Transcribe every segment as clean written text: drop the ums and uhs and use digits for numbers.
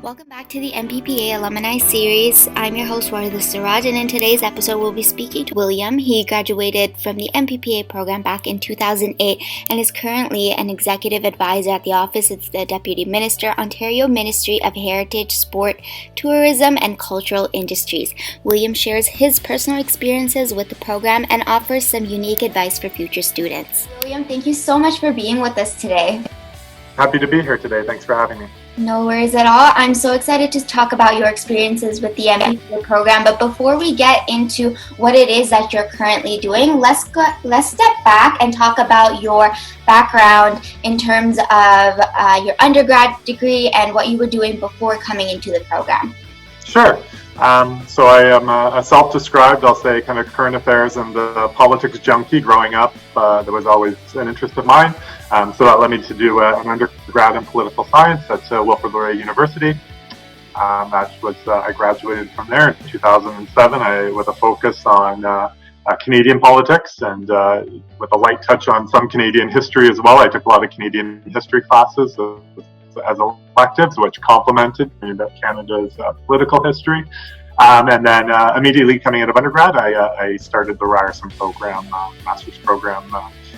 Welcome back to the MPPA Alumni Series. I'm your host, Warda Siraj, and in today's episode, we'll be speaking to William. He graduated from the MPPA program back in 2008 and is currently an executive advisor at the Office of the Deputy Minister, Ontario Ministry of Heritage, Sport, Tourism, and Cultural Industries. William shares his personal experiences with the program and offers some unique advice for future students. William, thank you so much for being with us today. Happy to be here today. Thanks for having me. No worries at all. I'm so excited to talk about your experiences with the MPPA program. But before we get into what it is that you're currently doing, let's step back and talk about your background in terms of your undergrad degree and what you were doing before coming into the program. Sure. So I am a self-described, I'll say, kind of current affairs and politics junkie growing up. That was always an interest of mine. So that led me to do an undergrad in political science at Wilfrid Laurier University. I graduated from there in 2007 with a focus on Canadian politics and with a light touch on some Canadian history as well. I took a lot of Canadian history classes as electives, which complemented Canada's political history. And then immediately coming out of undergrad, I started the Ryerson program, master's program.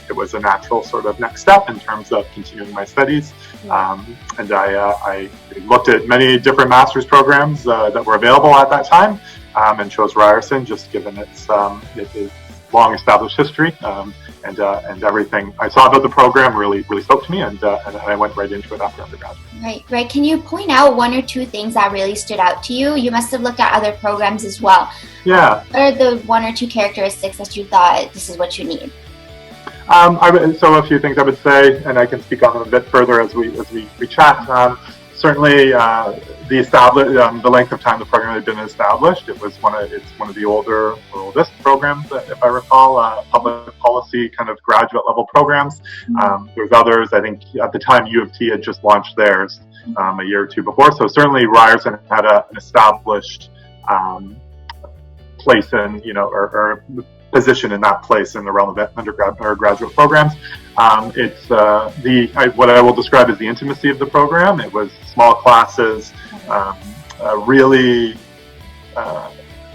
It was a natural sort of next step in terms of continuing my studies. And I looked at many different master's programs that were available at that time and chose Ryerson just given its long established history. And everything I saw about the program really spoke to me, and I went right into it after undergrad. Right. Can you point out one or two things that really stood out to you? You must have looked at other programs as well. Yeah. What are the one or two characteristics that you thought this is what you need? So a few things I would say, and I can speak on them a bit further as we chat. Certainly, the length of time the program had been established. It's one of the oldest programs, if I recall, public policy kind of graduate level programs. There's others. I think at the time U of T had just launched theirs a year or two before. So certainly Ryerson had an established place in or position in that place in the realm of undergrad or graduate programs. It's what I will describe as the intimacy of the program. It was small classes, really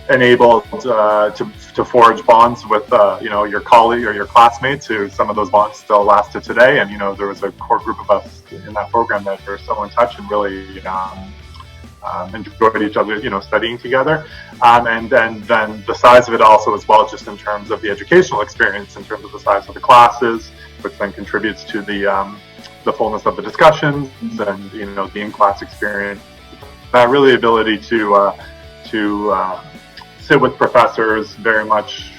enabled to forge bonds with your colleague or your classmates, who some of those bonds still lasted today. And there was a core group of us in that program that are still in touch and really enjoyed each other, studying together. And then the size of it also as well, just in terms of the educational experience, in terms of the size of the classes, which then contributes to the fullness of the discussions and, the in-class experience. That really ability to sit with professors very much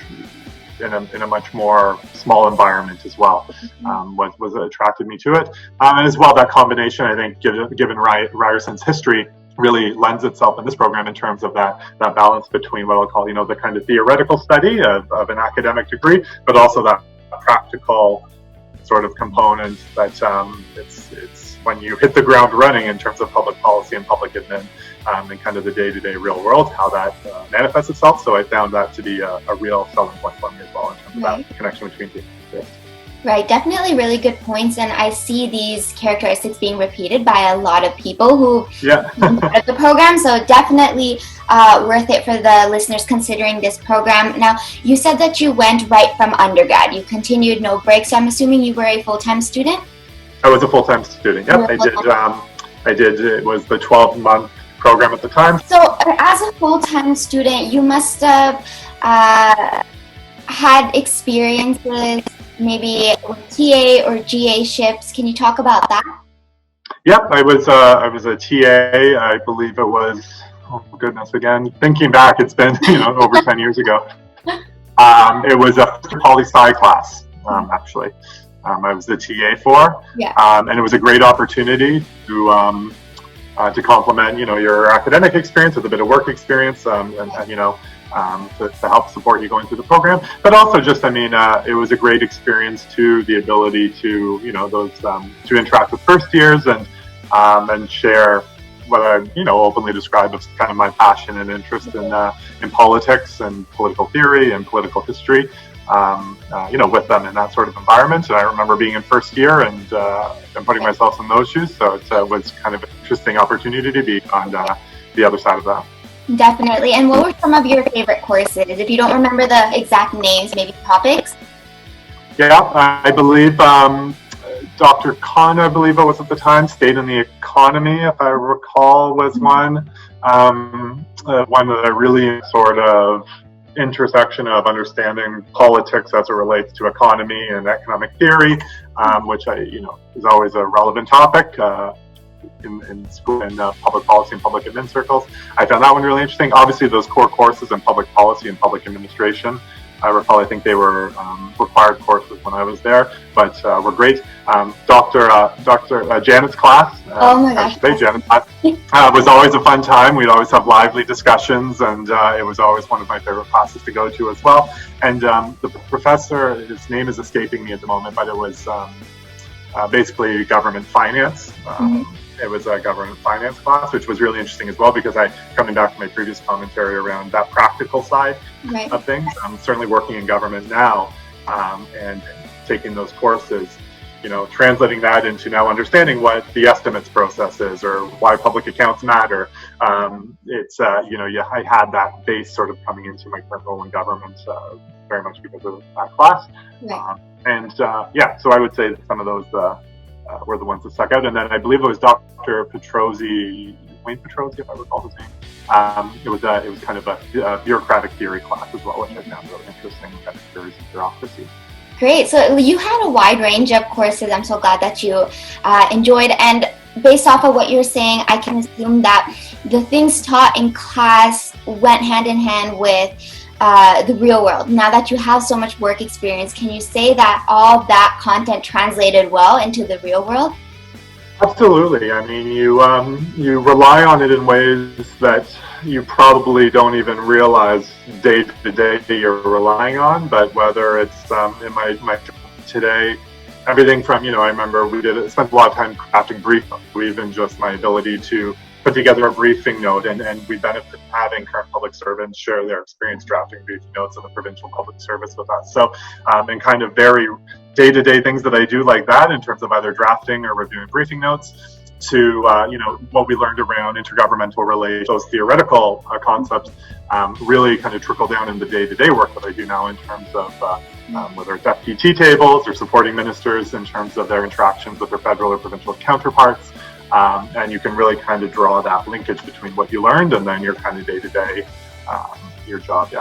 in a much more small environment as well, was attracted me to it. And as well, that combination, I think, given Ryerson's history, really lends itself in this program in terms of that balance between what I'll call, the kind of theoretical study of an academic degree, but also that practical sort of component that it's when you hit the ground running in terms of public policy and public admin and kind of the day-to-day real world, how that manifests itself. So I found that to be a real selling point for me as well in terms of that connection between two. Right, definitely really good points, and I see these characteristics being repeated by a lot of people who part of the program, so definitely worth it for the listeners considering this program. Now, you said that you went right from undergrad. You continued no breaks, so I'm assuming you were a full-time student? I was a full-time student, yep. I did. It was the 12-month program at the time. So as a full-time student, you must have had experiences maybe with TA or GA ships. Can you talk about that? Yep, I was a TA. I believe it was, oh goodness, again, thinking back, it's been over 10 years ago. It was a poli-sci class, actually. I was the TA for, and it was a great opportunity to complement, your academic experience with a bit of work experience, to help support you going through the program. But also just, it was a great experience too, the ability to, to interact with first years and share what I, openly describe as kind of my passion and interest in politics and political theory and political history. with them in that sort of environment. And I remember being in first year and putting myself in those shoes. So it was kind of an interesting opportunity to be on the other side of that. Definitely. And what were some of your favorite courses? If you don't remember the exact names, maybe topics? Yeah, I believe Dr. Khan, I believe it was at the time, State and the Economy, if I recall, was one. One that I really sort of intersection of understanding politics as it relates to economy and economic theory, which is always a relevant topic in school and public policy and public admin circles. I found that one really interesting. Obviously, those core courses in public policy and public administration, I think they were required courses when I was there, but were great. Dr. Janet's class, oh my gosh, Janet's class was always a fun time. We'd always have lively discussions, and it was always one of my favorite classes to go to as well. And the professor, his name is escaping me at the moment, but it was basically government finance. It was a government finance class, which was really interesting as well, because coming back to my previous commentary around that practical side of things, I'm certainly working in government now, and taking those courses, translating that into now understanding what the estimates process is or why public accounts matter. I had that base sort of coming into my current role in government very much because of that class. So I would say that some of those were the ones that stuck out. And then I believe it was Dr. Wayne Petrozzi, if I recall his name. It was kind of a bureaucratic theory class as well, which I found really interesting, kind of theories of bureaucracy. Great. So you had a wide range of courses. I'm so glad that you enjoyed. And based off of what you're saying, I can assume that the things taught in class went hand in hand with the real world. Now that you have so much work experience, can you say that all that content translated well into the real world? Absolutely. I mean, you rely on it in ways that you probably don't even realize day to day you're relying on. But whether it's in my job today, everything from I remember we spent a lot of time crafting brief notes. Even just my ability to put together a briefing note, and we benefit from having current public servants share their experience drafting briefing notes in the provincial public service with us. So, and kind of very day-to-day things that I do like that in terms of either drafting or reviewing briefing notes, to what we learned around intergovernmental relations, those theoretical concepts really kind of trickle down in the day-to-day work that I do now in terms of whether it's FPT tables or supporting ministers in terms of their interactions with their federal or provincial counterparts. And you can really kind of draw that linkage between what you learned and then your kind of day-to-day, your job,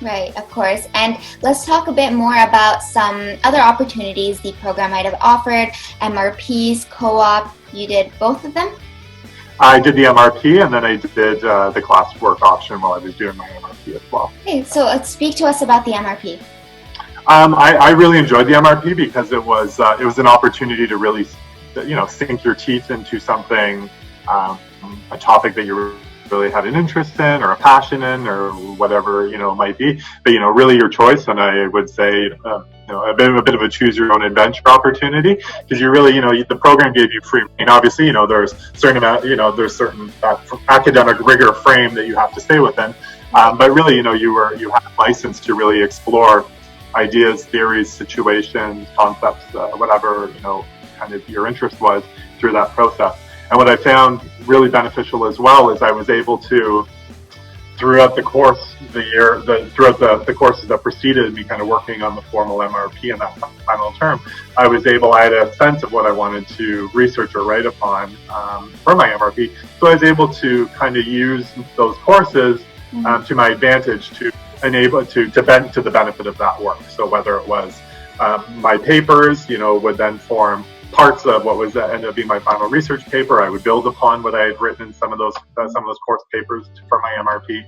Right, of course. And let's talk a bit more about some other opportunities the program might have offered, MRPs, co-op. You did both of them? I did the MRP, and then I did the classwork option while I was doing my MRP as well. Okay, so speak to us about the MRP. I really enjoyed the MRP because it was an opportunity to really sink your teeth into something, a topic that you really had an interest in or a passion in or whatever, it might be, but, really your choice. And I would say, a bit of a choose your own adventure opportunity, because you really, the program gave you free, and obviously, there's certain amount, there's certain academic rigor frame that you have to stay within. But really, you had a license to really explore ideas, theories, situations, concepts, whatever, kind of your interest was through that process. And what I found really beneficial as well is I was able to, throughout the course, throughout the courses that preceded me kind of working on the formal MRP in that final term, I had a sense of what I wanted to research or write upon for my MRP. So I was able to kind of use those courses to my advantage to enable to the benefit of that work. So whether it was my papers, would then form parts of what was ended up being my final research paper. I would build upon what I had written in some of those course papers for my MRP.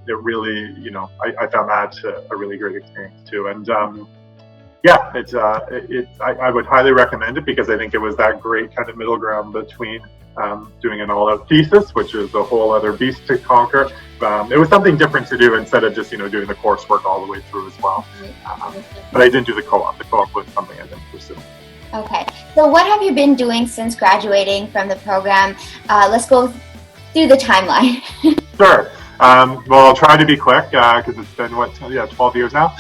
It really, I found that a really great experience too. And I would highly recommend it, because I think it was that great kind of middle ground between doing an all-out thesis, which is a whole other beast to conquer. It was something different to do instead of just doing the coursework all the way through as well. But I didn't do the co-op. The co-op was something I didn't pursue. Okay, so what have you been doing since graduating from the program? Let's go through the timeline. Sure. Well, I'll try to be quick because it's been 12 years now.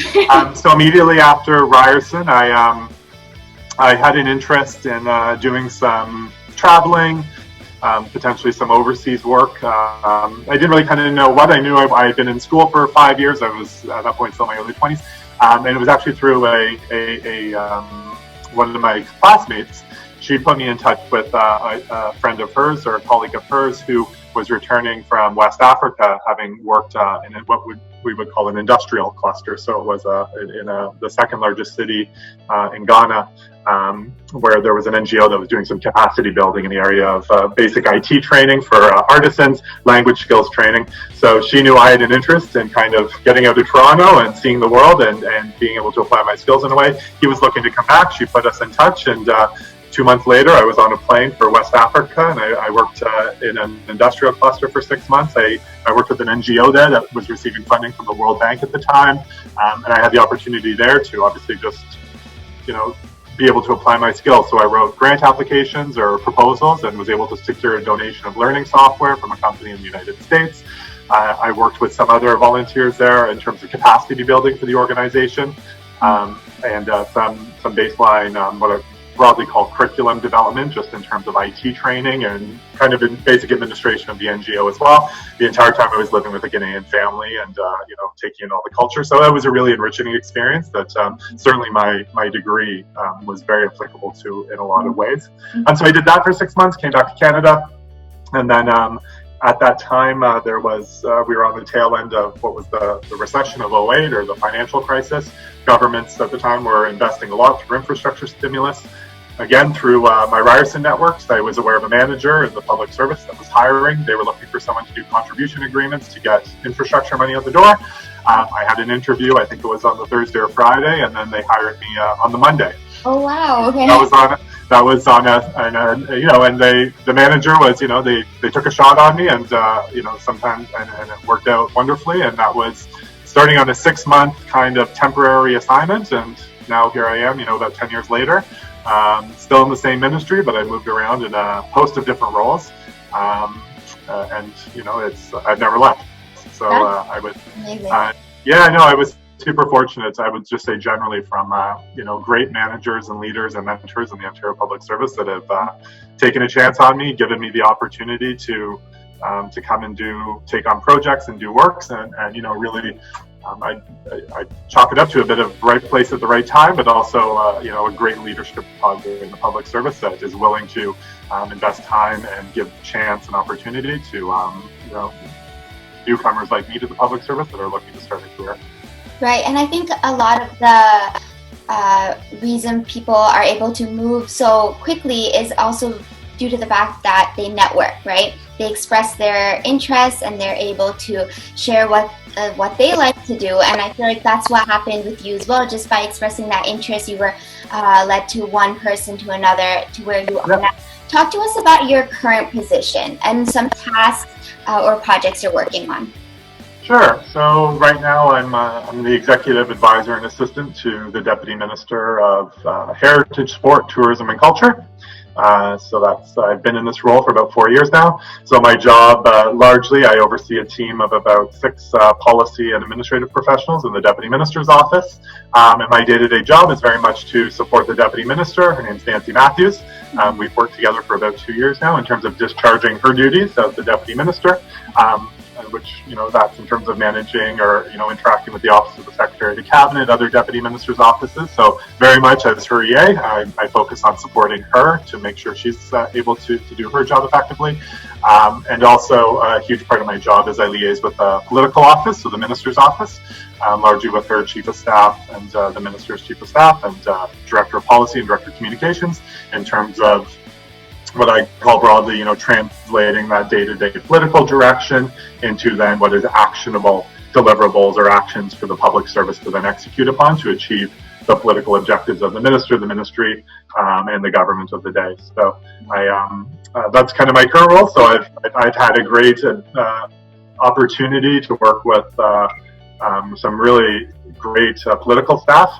So immediately after Ryerson, I had an interest in doing some traveling, potentially some overseas work. I didn't really kind of know what. I knew I had been in school for 5 years. I was at that point still in my early 20s, and it was actually through one of my classmates. She put me in touch with a friend of hers or a colleague of hers who was returning from West Africa, having worked in what we would call an industrial cluster. So it was in the second largest city in Ghana, where there was an NGO that was doing some capacity building in the area of basic IT training for artisans, language skills training. So she knew I had an interest in kind of getting out of Toronto and seeing the world and being able to apply my skills in a way. He was looking to come back. She put us in touch, and 2 months later, I was on a plane for West Africa, and I worked in an industrial cluster for 6 months. I worked with an NGO there that was receiving funding from the World Bank at the time, and I had the opportunity there to obviously just, be able to apply my skills. So I wrote grant applications or proposals and was able to secure a donation of learning software from a company in the United States. I worked with some other volunteers there in terms of capacity building for the organization, and some baseline, what I broadly called curriculum development, just in terms of IT training and kind of in basic administration of the NGO as well. The entire time I was living with a Ghanaian family and, taking in all the culture. So that was a really enriching experience that certainly my degree was very applicable to in a lot of ways. And so I did that for 6 months, came back to Canada. And then at that time, we were on the tail end of what was the recession of 2008 or the financial crisis. Governments at the time were investing a lot through infrastructure stimulus. Again, through my Ryerson networks, I was aware of a manager in the public service that was hiring. They were looking for someone to do contribution agreements to get infrastructure money out the door. I had an interview, I think it was on the Thursday or Friday, and then they hired me on the Monday. Oh, wow. Okay. And the manager was, they took a shot on me, and, sometimes, and it worked out wonderfully. And that was starting on a 6-month kind of temporary assignment. And now here I am, about 10 years later, still in the same ministry, but I moved around in a host of different roles. I've never left. So I was, I was super fortunate. I would just say generally from, great managers and leaders and mentors in the Ontario Public Service that have taken a chance on me, given me the opportunity to come and take on projects and do works and really, I chalk it up to a bit of right place at the right time, but also, a great leadership pod in the public service that is willing to invest time and give chance and opportunity to, newcomers like me to the public service that are looking to start a career. Right, and I think a lot of the reason people are able to move so quickly is also due to the fact that they network, right? They express their interests and they're able to share what they like to do. And I feel like that's what happened with you as well. Just by expressing that interest, you were led to one person to another to where you are now. Talk to us about your current position and some tasks or projects you're working on. Sure. So right now I'm the executive advisor and assistant to the Deputy Minister of Heritage, Sport, Tourism and Culture. I've been in this role for about 4 years now. So my job, largely, I oversee a team of about 6 policy and administrative professionals in the Deputy Minister's office. And my day-to-day job is very much to support the Deputy Minister. Her name's Nancy Matthews. We've worked together for about 2 years now in terms of discharging her duties as the Deputy Minister. Which, that's in terms of managing or, interacting with the Office of the Secretary of the Cabinet, other Deputy Ministers' offices. So very much as her EA, I focus on supporting her to make sure she's able to do her job effectively. And also a huge part of my job is I liaise with the political office, so the Minister's office, largely with her Chief of Staff and the Minister's Chief of Staff and Director of Policy and Director of Communications in terms of what I call broadly, translating that day-to-day political direction into then what is actionable deliverables or actions for the public service to then execute upon to achieve the political objectives of the minister, the ministry, and the government of the day. So that's kind of my current role. So I've had a great opportunity to work with some really great political staff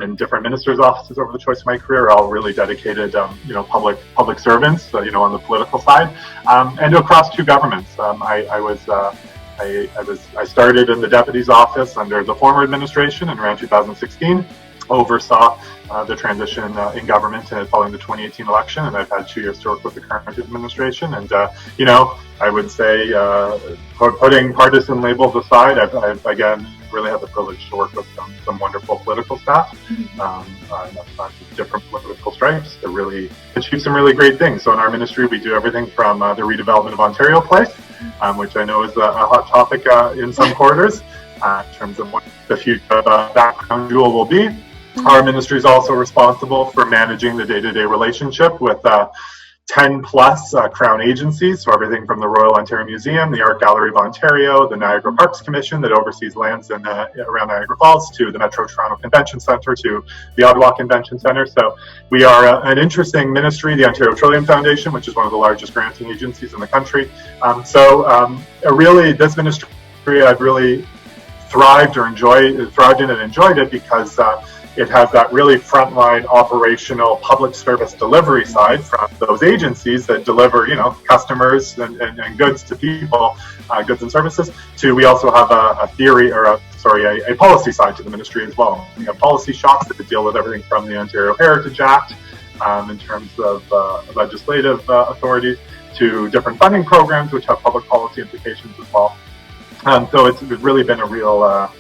in different ministers' offices over the choice of my career, all really dedicated, public servants, on the political side, and across 2 governments. I was I started in the deputy's office under the former administration, and around 2016 oversaw the transition in government following the 2018 election, and I've had 2 years to work with the current administration. And I would say, putting partisan labels aside, I've again really had the privilege to work with some wonderful political staff on different political stripes to really achieve some really great things. So in our ministry, we do everything from the redevelopment of Ontario Place, which I know is a hot topic in some quarters in terms of what the future of that crown jewel will be. Our ministry is also responsible for managing the day-to-day relationship with 10 plus Crown agencies, so everything from the Royal Ontario Museum, the Art Gallery of Ontario, the Niagara Parks Commission that oversees lands around Niagara Falls, to the Metro Toronto Convention Centre, to the Ottawa Convention Centre. So we are an interesting ministry, the Ontario Trillium Foundation, which is one of the largest granting agencies in the country. Really, this ministry I've really thrived in and enjoyed it because it has that really frontline operational public service delivery side from those agencies that deliver, customers and goods to people, goods and services. We also have a policy side to the ministry as well. We have policy shops that deal with everything from the Ontario Heritage Act in terms of legislative authorities to different funding programs which have public policy implications as well. So it's really been a real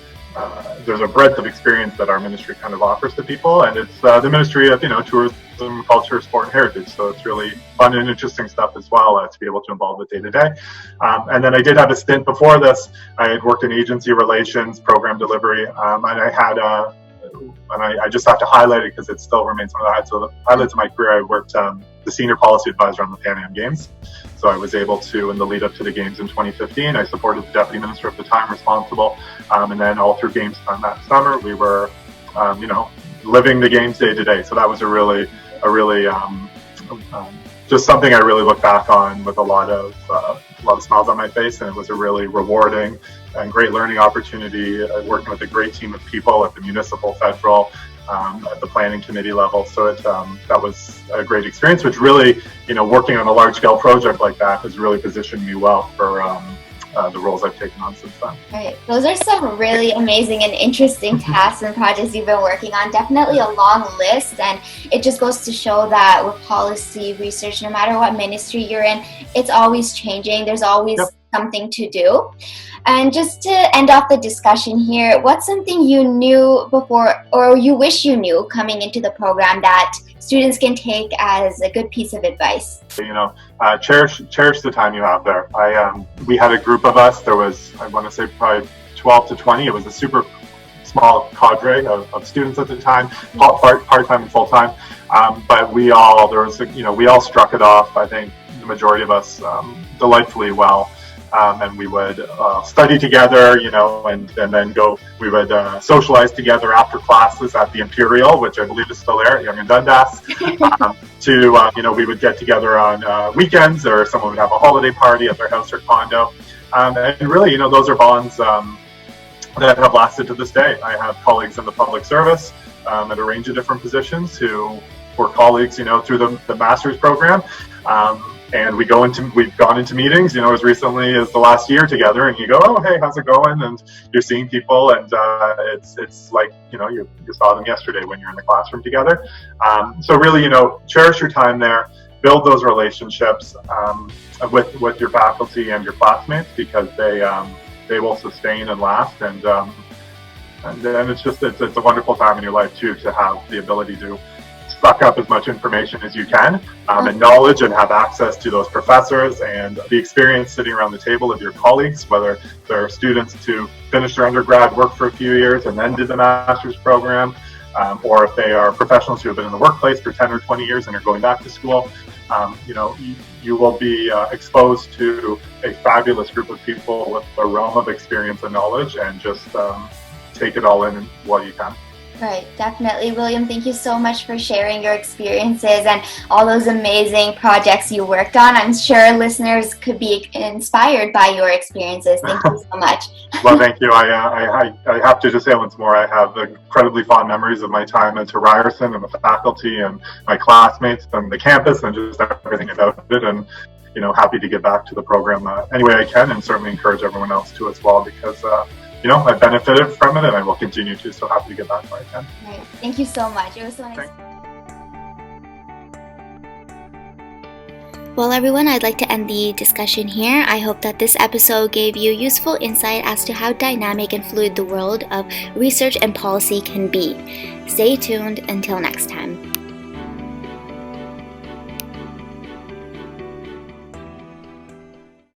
there's a breadth of experience that our ministry kind of offers to people, and it's the Ministry of Tourism, Culture, Sport, and Heritage. So it's really fun and interesting stuff as well to be able to involve with day to day. And then I did have a stint before this. I had worked in agency relations, program delivery, and I had I just have to highlight it because it still remains one of the highlights. So the highlights of my career, I worked the senior policy advisor on the Pan Am Games. So I was able to, in the lead up to the games in 2015, I supported the deputy minister at the time responsible. And then all through games time that summer, we were, living the games day to day. So that was a really just something I really look back on with a lot of smiles on my face. And it was a really rewarding and great learning opportunity, working with a great team of people at the municipal, federal, at the planning committee level. So that was a great experience, which really, working on a large scale project like that has really positioned me well for the roles I've taken on since then. Right. Those are some really amazing and interesting tasks and projects you've been working on. Definitely a long list, and it just goes to show that with policy research, no matter what ministry you're in, it's always changing. There's always something to do. And just to end off the discussion here, what's something you knew before or you wish you knew coming into the program that students can take as a good piece of advice? Cherish the time you have there. We had a group of us. There was, I want to say, probably 12 to 20. It was a super small cadre of students at the time, part-time and full-time. But we all struck it off, I think, the majority of us, delightfully well. And we would study together, and then we would socialize together after classes at the Imperial, which I believe is still there at Yonge and Dundas. We would get together on weekends, or someone would have a holiday party at their house or condo. And really, those are bonds that have lasted to this day. I have colleagues in the public service at a range of different positions who were colleagues, through the master's program. And we've gone into meetings, as recently as the last year together, and you go, oh, hey, how's it going? And you're seeing people, and it's like, you saw them yesterday when you're in the classroom together. So really, cherish your time there, build those relationships with your faculty and your classmates, because they will sustain and last. And then it's a wonderful time in your life too, to have the ability to suck up as much information as you can, and knowledge, and have access to those professors and the experience sitting around the table of your colleagues, whether they're students to finish their undergrad, work for a few years, and then do the master's program, or if they are professionals who have been in the workplace for 10 or 20 years and are going back to school. You will be exposed to a fabulous group of people with a realm of experience and knowledge, and just take it all in while you can. Right, definitely. William, thank you so much for sharing your experiences and all those amazing projects you worked on. I'm sure listeners could be inspired by your experiences. Thank you so much. Well, thank you. I have to just say once more, I have incredibly fond memories of my time at Ryerson and the faculty and my classmates and the campus and just everything about it. And happy to give back to the program any way I can, and certainly encourage everyone else to as well, because I benefited from it and I will continue to. So happy to give back where I can. Right. Thank you so much. It was so nice. Well, everyone, I'd like to end the discussion here. I hope that this episode gave you useful insight as to how dynamic and fluid the world of research and policy can be. Stay tuned until next time.